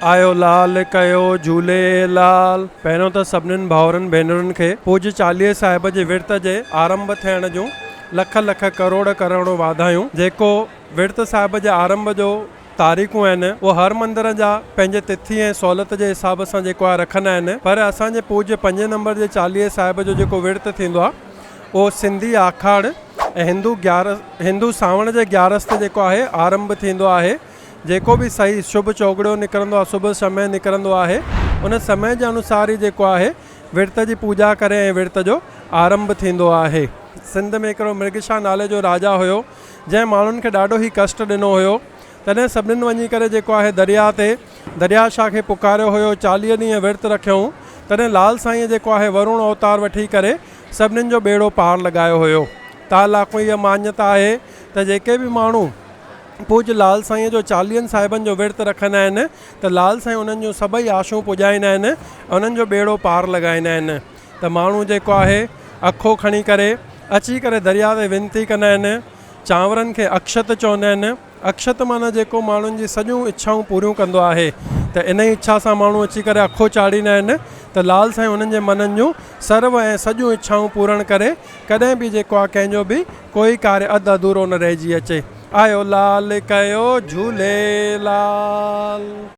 आयो लाल कयो झूलेलाल। पहिरियों त सभिनीनि भाउरनि भेनरुनि खे पूज्य चालीहे साहिब जे विर्त जे आरंभ थियण जूं लख लख करोड़ करोड़ वाधायूं। जेको विर्त साहिब जे आरंभ जो तारीख़ूं आहिनि उहो हर मंदर जा पंहिंजे तिथि ऐं सहूलियत जे हिसाब सां जेको आहे रखंदा आहिनि, पर असांजे पूज्य 5 नंबर जे चालीहे साहिब जो जेको विर्त थींदो आहे उहो सिंधी आखाड़ ऐं हिंदू सावण जे 11 ते जेको आहे आरंभ थींदो आहे। जेको बि सही शुभ चौगड़ियो निकिरंदो आहे, शुभ समय निकिरंदो आहे, उन समय जे अनुसार ई जेको आहे विर्त जी पूजा करे ऐं विर्त जो आरंभ थींदो आहे। सिंध में हिकिड़ो मृगशाह नाले जो राजा हुयो जंहिं माण्हुनि खे ॾाढो ई कष्ट ॾिनो हुयो। तॾहिं सभिनीनि वञी करे जेको आहे दरिया शाह खे पुकारियो हुयो, 40 ॾींहं विर्त रखियऊं। तॾहिं लाल साईं जेको आहे वरुण अवतार वठी करे सभिनीनि जो बेड़ो पार लॻायो हुयो। ता लाखों इहा मान्यता आहे त जेके बि माण्हू पूज्य लाल साईं जो 40 साहिबनि जो विर्त रखंदा आहिनि त लाल साईं उन्हनि जूं सभई आशूं पुॼाईंदा आहिनि, उन्हनि जो बेड़ो पार लॻाईंदा आहिनि। त माण्हू जेको आहे अखो खणी करे अची करे दरिया ते विनती कंदा आहिनि। चांवरनि खे अक्षत चवंदा आहिनि। अक्षत माना जेको माण्हुनि जी सॼियूं इच्छाऊं पूरियूं कंदो आहे। त इन इच्छा सां माण्हू अची करे अखो चाढ़ींदा आहिनि त लाल साईं उन्हनि जे मननि जूं सर्व ऐं सॼियूं इच्छाऊं पूरण करे कॾहिं बि जेको आहे कंहिंजो बि कोई कार्य अधु अधूरो न रहिजी अचे। आयो लाल कयो झूलेलाल।